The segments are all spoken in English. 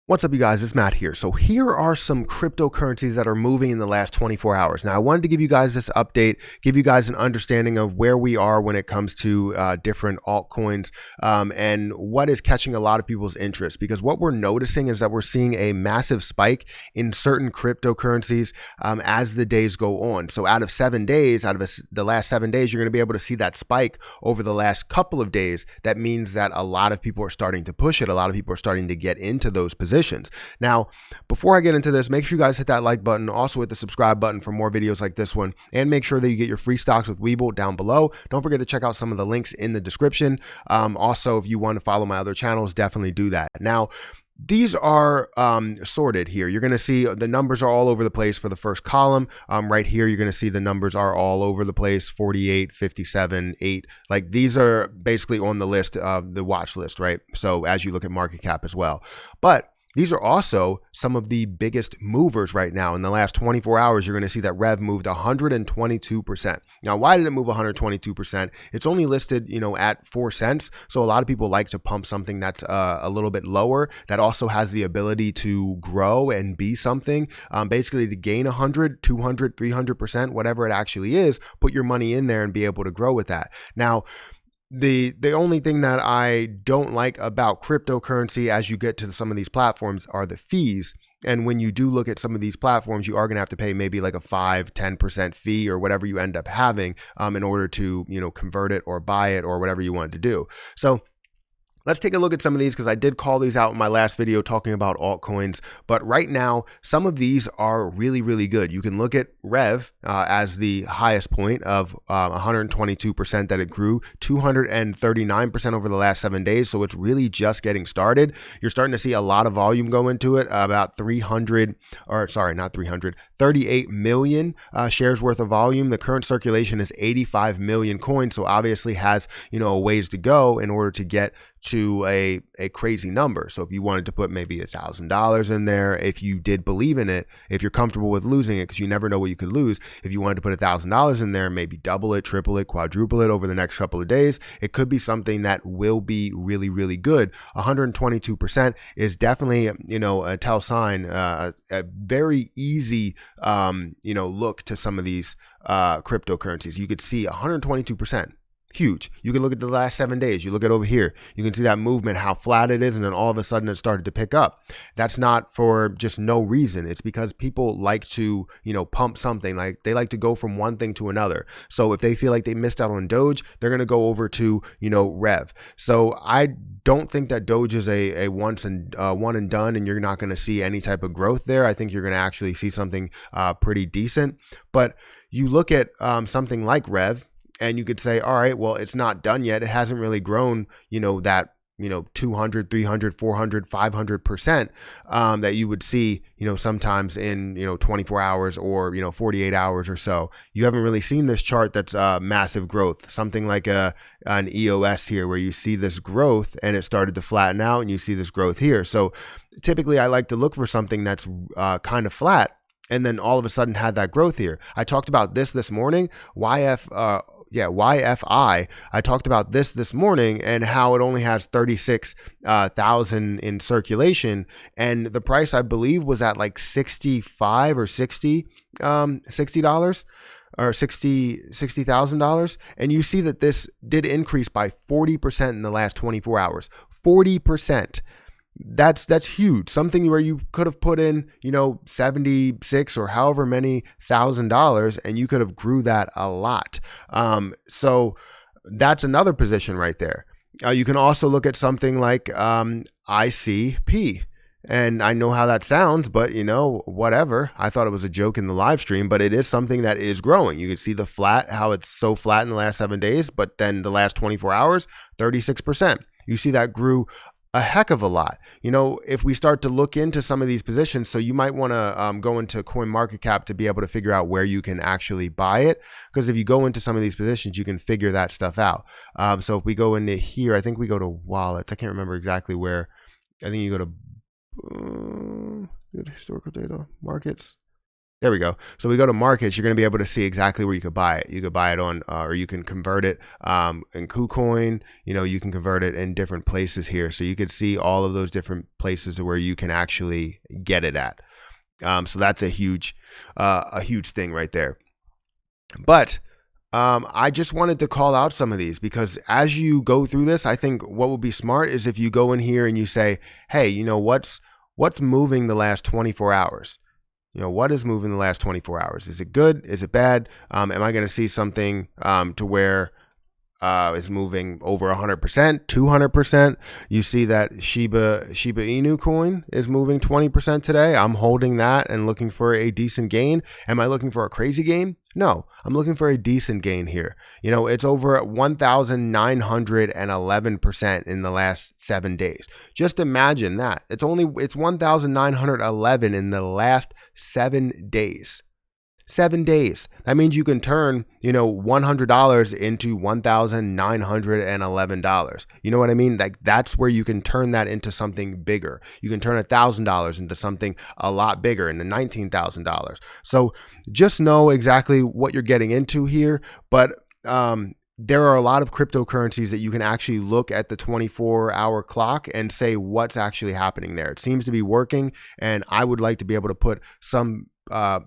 What's up, you guys? It's Matt here. So here are some cryptocurrencies that are moving in the last 24 hours. Now, I wanted to give you guys this update, give you guys an understanding of where we are when it comes to different altcoins and what is catching a lot of people's interest. Because what we're noticing is that we're seeing a massive spike in certain cryptocurrencies as the days go on. So out of 7 days, the last 7 days, you're going to be able to see that spike over the last couple of days. That means that a lot of people are starting to push it. A lot of people are starting to get into those positions. Now, before I get into this, make sure you guys hit that like button, also hit the subscribe button for more videos like this one, and make sure that you get your free stocks with Webull down below. Don't forget to check out some of the links in the description. Also, if you want to follow my other channels, definitely do that. Now, these are sorted here. You're going to see the numbers are all over the place for the first column. Right here, you're going to see the numbers are all over the place, 48, 57, 8. Like these are basically on the list of the watch list, right? So as you look at market cap as well. But these are also some of the biggest movers right now. In the last 24 hours, you're going to see that Rev moved 122%. Now, why did it move 122%? It's only listed, at 4 cents. So a lot of people like to pump something that's a little bit lower that also has the ability to grow and be something. Basically to gain 100, 200, 300%, whatever it actually is, put your money in there and be able to grow with that. Now, the only thing that I don't like about cryptocurrency as you get to some of these platforms are the fees. And when you do look at some of these platforms, you are going to have to pay maybe like a 5-10% fee or whatever you end up having in order to, convert it or buy it or whatever you want to do. So let's take a look at some of these because I did call these out in my last video talking about altcoins. But right now, some of these are really, really good. You can look at Rev as the highest point of 122% that it grew, 239% over the last 7 days. So it's really just getting started. You're starting to see a lot of volume go into it, about 38 million shares worth of volume. The current circulation is 85 million coins. So obviously has, a ways to go in order to get to a crazy number. So if you wanted to put maybe $1,000 in there, if you did believe in it, if you're comfortable with losing it, because you never know what you could lose, if you wanted to put $1,000 in there, maybe double it, triple it, quadruple it over the next couple of days, it could be something that will be really, really good. 122% is definitely, a tell sign, a very easy, look to some of these cryptocurrencies. You could see 122%. Huge. You can look at the last 7 days. You look at over here. You can see that movement, how flat it is, and then all of a sudden it started to pick up. That's not for just no reason. It's because people like to, pump something. Like they like to go from one thing to another. So if they feel like they missed out on Doge, they're going to go over to, Rev. So I don't think that Doge is a one and done, and you're not going to see any type of growth there. I think you're going to actually see something pretty decent. But you look at something like Rev, and you could say, all right, well, it's not done yet. It hasn't really grown, that 200, 300, 400, 500% that you would see, sometimes in, 24 hours or, 48 hours or so. You haven't really seen this chart that's massive growth, something like an EOS here where you see this growth and it started to flatten out and you see this growth here. So typically I like to look for something that's kind of flat and then all of a sudden had that growth here. I talked about this morning, YFI. I talked about this morning and how it only has 36,000 in circulation, and the price I believe was at like 65 or 60 $60 or $60,000, and you see that this did increase by 40% in the last 24 hours. 40%. That's huge. Something where you could have put in, 76 or however many $1,000 and you could have grew that a lot. So that's another position right there. You can also look at something like ICP. And I know how that sounds, but whatever. I thought it was a joke in the live stream, but it is something that is growing. You can see the flat, how it's so flat in the last 7 days, but then the last 24 hours, 36%. You see that grew a heck of a lot. If we start to look into some of these positions, so you might want to go into CoinMarketCap to be able to figure out where you can actually buy it. Because if you go into some of these positions, you can figure that stuff out. So if we go into here, I think we go to wallets. I can't remember exactly where. I think you go to historical data, markets. There we go. So we go to markets, you're going to be able to see exactly where you could buy it. You could buy it on, or you can convert it in KuCoin. You know, you can convert it in different places here. So you could see all of those different places where you can actually get it at. So that's a huge thing right there. But I just wanted to call out some of these because as you go through this, I think what would be smart is if you go in here and you say, hey, you know, what's moving the last 24 hours? You know, what is moving the last 24 hours? Is it good? Is it bad? Am I going to see something to where is moving over 100%, 200%? You see that Shiba Inu coin is moving 20% today. I'm holding that and looking for a decent gain. Am I looking for a crazy gain? No, I'm looking for a decent gain here. You know, it's over 1,911% in the last 7 days. Just imagine that. It's 1,911 in the last 7 days. 7 days. That means you can turn, you know, $100 into $1,911. You know what I mean? Like that's where you can turn that into something bigger. You can turn $1,000 into something a lot bigger, into $19,000. So just know exactly what you're getting into here. But there are a lot of cryptocurrencies that you can actually look at the 24-hour clock and say what's actually happening there. It seems to be working, and I would like to be able to put some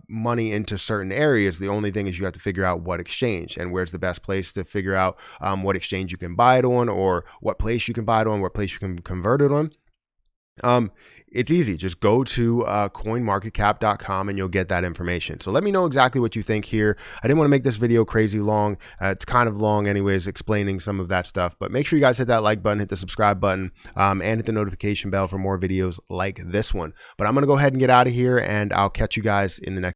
money into certain areas. The only thing is you have to figure out what exchange and where's the best place to figure out what exchange you can buy it on, or what place you can buy it on, what place you can convert it on. It's easy. Just go to coinmarketcap.com and you'll get that information. So let me know exactly what you think here. I didn't want to make this video crazy long. It's kind of long anyways, explaining some of that stuff, but make sure you guys hit that like button, hit the subscribe button, and hit the notification bell for more videos like this one. But I'm going to go ahead and get out of here, and I'll catch you guys in the next